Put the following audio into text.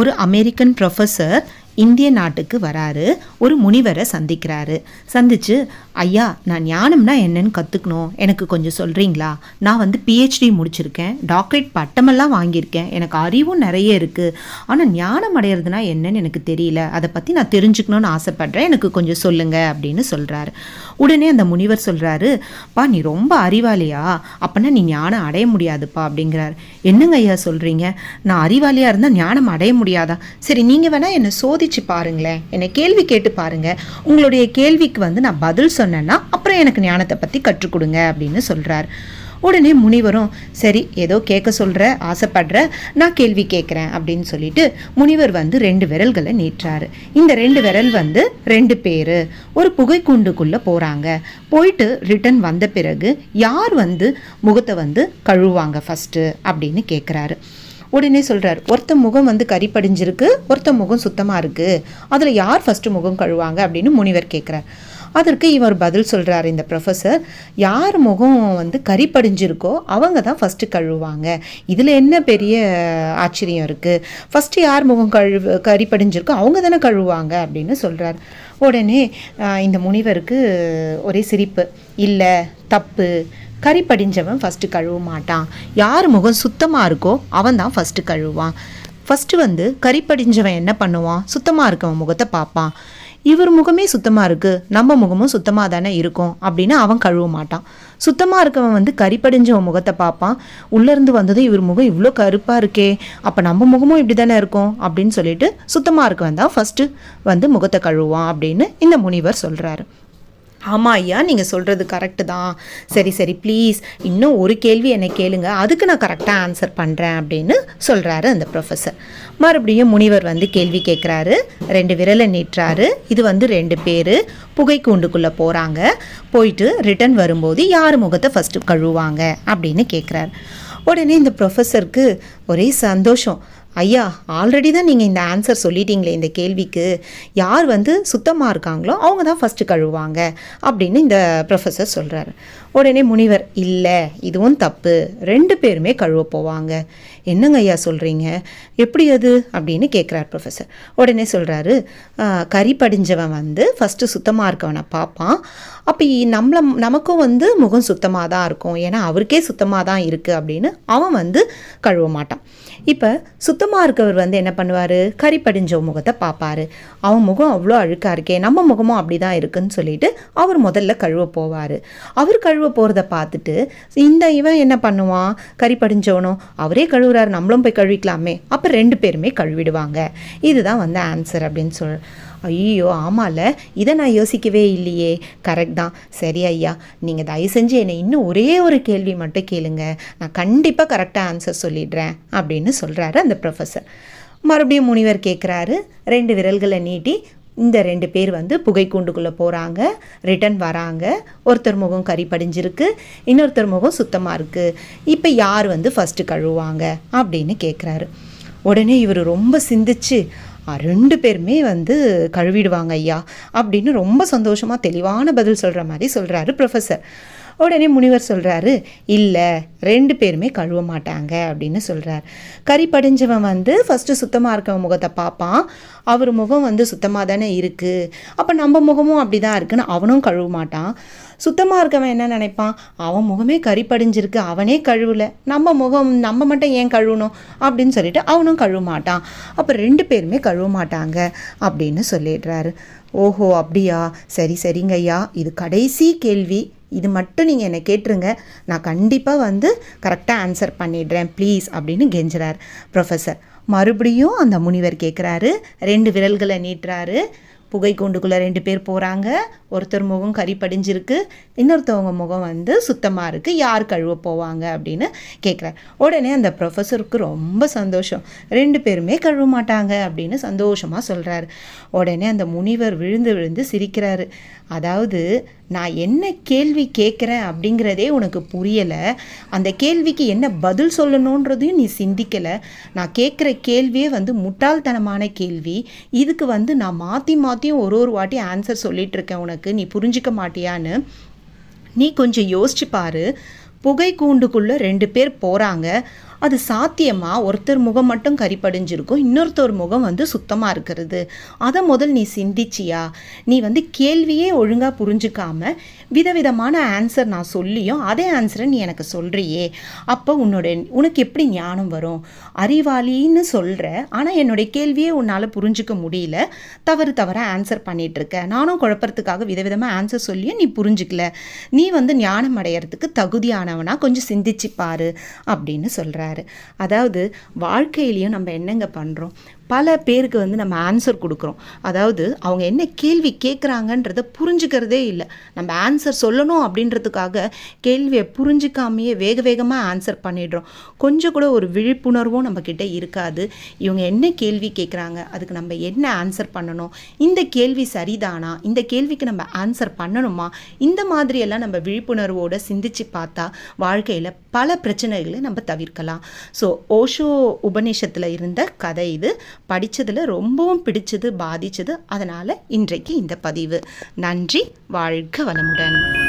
ஒரு American professor இந்திய நாட்டுக்கு வராரு. ஒரு முனிவரை சந்திக்கிறாரு. சந்திச்சு, ஐயா, நான் ஞானம்னா என்னன்னு கற்றுக்கணும், எனக்கு கொஞ்சம் சொல்கிறீங்களா? நான் வந்து பிஹெச்டி முடிச்சிருக்கேன், டாக்டரேட் பட்டமெல்லாம் வாங்கியிருக்கேன், எனக்கு அறிவும் நிறைய இருக்குது. ஆனால் ஞானம் அடையிறதுனா என்னன்னு எனக்கு தெரியல, அதை பற்றி நான் தெரிஞ்சுக்கணும்னு ஆசைப்பட்றேன், எனக்கு கொஞ்சம் சொல்லுங்க அப்படின்னு சொல்கிறாரு. உடனே அந்த முனிவர் சொல்கிறாரு, பா நீ ரொம்ப அறிவாளியா, அப்போனா நீ ஞானம் அடைய முடியாதுப்பா அப்படிங்கிறார். என்னங்க ஐயா சொல்கிறீங்க? நான் அறிவாளியாக இருந்தால் ஞானம் அடைய முடியாதா? சரி, நீங்கள் வேணால் என்னை சோதிச்சு பாருங்களேன், என்னை கேள்வி கேட்டு பாருங்க, உங்களுடைய கேள்விக்கு வந்து நான் பதில் சொன்னேன்னா அப்புறம் எனக்கு ஞானத்தை பற்றி கற்றுக் கொடுங்க அப்படின்னு சொல்கிறார். உடனே முனிவரும், சரி ஏதோ கேட்க சொல்கிற, ஆசைப்படுற, நான் கேள்வி கேட்குறேன் அப்படின்னு சொல்லிட்டு முனிவர் வந்து 2 விரல்களை நீட்டுறாரு. இந்த 2 விரல் வந்து 2 பேர் ஒரு புகைக்கூண்டுக்குள்ளே போகிறாங்க. போயிட்டு ரிட்டன் வந்த பிறகு யார் வந்து முகத்தை வந்து கழுவுவாங்க ஃபஸ்ட்டு அப்படின்னு கேட்குறாரு. உடனே சொல்கிறார், ஒருத்த முகம் வந்து கறி படிஞ்சிருக்கு, ஒருத்த முகம் சுத்தமாக இருக்குது, அதில் யார் ஃபஸ்ட்டு முகம் கழுவாங்க அப்படின்னு முனிவர் கேட்குறார். அதற்கு இவர் பதில் சொல்கிறார், இந்த ப்ரொஃபஸர், யார் முகம் வந்து கறி படிஞ்சிருக்கோ அவங்க தான் ஃபஸ்ட்டு கழுவுவாங்க, இதில் என்ன பெரிய ஆச்சரியம் இருக்குது, ஃபஸ்ட்டு யார் முகம் கறி படிஞ்சிருக்கோ அவங்க தானே கழுவுவாங்க அப்படின்னு சொல்கிறார். உடனே இந்த முனிவருக்கு ஒரே சிரிப்பு. இல்லை, தப்பு, கறி படிஞ்சவன் ஃபஸ்ட்டு கழுவ மாட்டான், யார் முகம் சுத்தமாக இருக்கோ அவன் தான் ஃபஸ்ட்டு கழுவான். ஃபஸ்ட்டு வந்து கறி படிஞ்சவன் என்ன பண்ணுவான், சுத்தமாக இருக்கவன் முகத்தை பார்ப்பான். இவர் முகமே சுத்தமாக இருக்குது, நம்ம முகமும் சுத்தமாக தானே இருக்கும் அப்படின்னு அவன் கழுவ மாட்டான். சுத்தமாக இருக்கவன் வந்து கறி படிஞ்சவன் முகத்தை பார்ப்பான். உள்ளேருந்து வந்ததும் இவர் முகம் இவ்வளோ கருப்பாக இருக்கே, அப்போ நம்ம முகமும் இப்படி தானே இருக்கும் அப்படின்னு சொல்லிட்டு சுத்தமாக இருக்கவன் தான் ஃபஸ்ட்டு வந்து முகத்தை கழுவான் அப்படின்னு இந்த முனிவர் சொல்கிறாரு. ஆமாம் ஐயா, நீங்கள் சொல்கிறது கரெக்டு தான். சரி சரி, ப்ளீஸ் இன்னும் ஒரு கேள்வி என்னை கேளுங்க, அதுக்கு நான் கரெக்டாக ஆன்சர் பண்ணுறேன் அப்படின்னு சொல்கிறாரு அந்த ப்ரொஃபஸர். மறுபடியும் முனிவர் வந்து கேள்வி கேட்குறாரு. 2 விரலை நீட்டுறாரு. இது வந்து 2 பேர் புகைக்கூண்டுக்குள்ளே போகிறாங்க. போயிட்டு ரிட்டன் வரும்போது யார் முகத்தை ஃபஸ்ட்டு கழுவுவாங்க அப்படின்னு கேட்குறாரு. உடனே இந்த ப்ரொஃபஸருக்கு ஒரே சந்தோஷம். ஐயா, ஆல்ரெடி தான் நீங்கள் இந்த ஆன்சர் சொல்லிட்டீங்களே இந்த கேள்விக்கு, யார் வந்து சுத்தமாக இருக்காங்களோ அவங்க தான் ஃபஸ்ட்டு கழுவுவாங்க அப்படின்னு இந்த ப்ரொஃபஸர் சொல்கிறாரு. உடனே முனிவர், இல்லை இதுவும் தப்பு, 2 பேருமே கழுவ போவாங்க. என்னங்க ஐயா சொல்கிறீங்க, எப்படி அது அப்படின்னு கேட்குறார் ப்ரொஃபஸர். உடனே சொல்கிறாரு, கறி படிஞ்சவன் வந்து ஃபஸ்ட்டு சுத்தமாக இருக்கவனை பார்ப்பான். அப்போ நமக்கும் வந்து முகம் சுத்தமாக தான் இருக்கும், ஏன்னா அவருக்கே சுத்தமாக தான் இருக்குது அப்படின்னு அவன் வந்து கழுவ மாட்டான். இப்போ சுத்தமாக இருக்கவர் வந்து என்ன பண்ணுவார், கறி படிஞ்ச முகத்தை பார்ப்பார். அவன் முகம் அவ்வளோ அழுக்காக இருக்கே, நம்ம முகமும் அப்படி தான் இருக்குன்னு சொல்லிட்டு அவர் முதல்ல கழுவ போவார். அவர் கழுவ போகிறத பார்த்துட்டு இவன் என்ன பண்ணுவான், கறி படிஞ்சவனும் அவரே கழுவுறாரு, நம்மளும் போய் கழுவிக்கலாமே, அப்போ 2 பேருமே கழுவிடுவாங்க. இதுதான் வந்து ஆன்சர் அப்படின்னு ஐயோ ஆமாம்ல, இதை நான் யோசிக்கவே இல்லையே, கரெக்ட் தான். சரி ஐயா, நீங்கள் தயவு செஞ்சு என்னை இன்னும் ஒரே ஒரு கேள்வி மட்டும் கேளுங்க, நான் கண்டிப்பாக கரெக்டாக ஆன்சர் சொல்லிடுறேன் அப்படின்னு சொல்கிறாரு அந்த ப்ரொஃபஸர். மறுபடியும் முனிவர் கேட்குறாரு. 2 விரல்களை நீட்டி இந்த 2 பேர் வந்து புகைக்கூண்டுக்குள்ளே போகிறாங்க, ரிட்டன் வராங்க. ஒருத்தர் முகம் கறி படிஞ்சிருக்கு, இன்னொருத்தர் முகம் சுத்தமாக இருக்குது, இப்போ யார் வந்து ஃபஸ்ட்டு கழுவுவாங்க அப்படின்னு கேட்குறாரு. உடனே இவர் ரொம்ப சிந்திச்சு, 2 பேருமே வந்து கழுவிடுவாங்க ஐயா அப்படின்னு ரொம்ப சந்தோஷமாக தெளிவான பதில் சொல்கிற மாதிரி சொல்கிறாரு ப்ரொஃபஸர். உடனே முனிவர் சொல்கிறாரு, இல்லை 2 பேருமே கழுவ மாட்டாங்க அப்படின்னு சொல்கிறார். கறி படிஞ்சவன் வந்து ஃபஸ்ட்டு சுத்தமாக இருக்கவன் முகத்தை பார்ப்பான். அவர் முகம் வந்து சுத்தமாக தானே இருக்குது, அப்போ நம்ம முகமும் அப்படி தான் இருக்குன்னு அவனும் கழுவ மாட்டான். சுத்தமாக இருக்கவன் என்ன நினைப்பான், அவன் முகமே கறி படிஞ்சிருக்கு, அவனே கழுவலை, நம்ம மட்டும் ஏன் கழுவணும் அப்படின்னு சொல்லிட்டு அவனும் கழுவ மாட்டான். அப்போ 2 பேருமே கழுவ மாட்டாங்க அப்படின்னு சொல்லிடுறாரு. ஓஹோ அப்படியா, சரி சரிங்க ஐயா, இது கடைசி கேள்வி, இது மட்டும் நீங்கள் என்னை கேட்டுருங்க, நான் கண்டிப்பாக வந்து கரெக்டாக ஆன்சர் பண்ணிடுறேன் ப்ளீஸ் அப்படின்னு கெஞ்சுறார் ப்ரொஃபஸர். மறுபடியும் அந்த முனிவர் கேட்குறாரு. 2 விரல்களை நீட்டுறாரு. புகைக்கூண்டுக்குள்ளே 2 பேர் போகிறாங்க. ஒருத்தர் முகம் கறி படிஞ்சிருக்கு, இன்னொருத்தவங்க முகம் வந்து சுத்தமாக இருக்குது, யார் கழுவ போவாங்க அப்படின்னு கேட்குறார். உடனே அந்த ப்ரொஃபஸருக்கு ரொம்ப சந்தோஷம். 2 பேருமே கழுவ மாட்டாங்க அப்படின்னு சந்தோஷமாக சொல்கிறாரு. உடனே அந்த முனிவர் விழுந்து விழுந்து சிரிக்கிறாரு. அதாவது, நான் என்ன கேள்வி கேட்குறேன் அப்படிங்கிறதே உனக்கு புரியலை, அந்த கேள்விக்கு என்ன பதில் சொல்லணுன்றதையும் நீ சிந்திக்கலை, நான் கேட்குற கேள்வியே வந்து முட்டாள்தனமான கேள்வி, இதுக்கு வந்து நான் மாற்றியும் ஒரு வாட்டி ஆன்சர் சொல்லிட்டு இருக்கேன், உனக்கு நீ புரிஞ்சிக்க மாட்டியான்னு நீ கொஞ்சம் யோசிச்சு பாரு. புகை கூண்டுக்குள்ளே 2 பேர் போகிறாங்க, அது சாத்தியமா? ஒருத்தர் முகம் மட்டும் கரிப்படிஞ்சிருக்கும், இன்னொருத்தர் முகம் வந்து சுத்தமாக இருக்கிறது. அதை முதல் நீ சிந்திச்சியா? நீ வந்து கேள்வியே ஒழுங்காக புரிஞ்சுக்காம விதவிதமான ஆன்சர் நான் சொல்லியும் அதே ஆன்சரை நீ எனக்கு சொல்கிறியே, அப்போ உனக்கு எப்படி ஞானம் வரும்? அறிவாளின்னு சொல்கிற, ஆனால் என்னுடைய கேள்வியே உன்னால் புரிஞ்சுக்க முடியல, தவறாக ஆன்சர் பண்ணிகிட்ருக்க. நானும் குழப்பறதுக்காக விதவிதமாக ஆன்சர் சொல்லியும் நீ புரிஞ்சுக்கல. நீ வந்து ஞானம் அடையிறதுக்கு தகுதியானவனா, கொஞ்சம் சிந்திச்சு பாரு அப்படின்னு சொல்கிறாரு. அதாவது வாழ்க்கையிலையும் நம்ம என்னங்க பண்ணுறோம், பல பேருக்கு வந்து நம்ம ஆன்சர் கொடுக்குறோம். அதாவது அவங்க என்ன கேள்வி கேட்குறாங்கன்றத புரிஞ்சுக்கிறதே இல்லை. நம்ம ஆன்சர் சொல்லணும் அப்படின்றதுக்காக கேள்வியை புரிஞ்சிக்காமையே வேகமாக ஆன்சர் பண்ணிடுறோம். கொஞ்சம் கூட ஒரு விழிப்புணர்வும் நம்மக்கிட்ட இருக்காது. இவங்க என்ன கேள்வி கேட்குறாங்க, அதுக்கு நம்ம என்ன ஆன்சர் பண்ணணும், இந்த கேள்வி சரிதானா, இந்த கேள்விக்கு நம்ம ஆன்சர் பண்ணணுமா, இந்த மாதிரியெல்லாம் நம்ம விழிப்புணர்வோடு சிந்திச்சு பார்த்தா வாழ்க்கையில் பல பிரச்சனைகளை நம்ம தவிர்க்கலாம். ஸோ ஓஷோ உபநிஷத்தில் இருந்த கதை இது. படித்ததில் ரொம்பவும் பிடிச்சது, பாதிச்சது. அதனால் இன்றைக்கு இந்த பதிவு. நன்றி. வாழ்க வளமுடன்.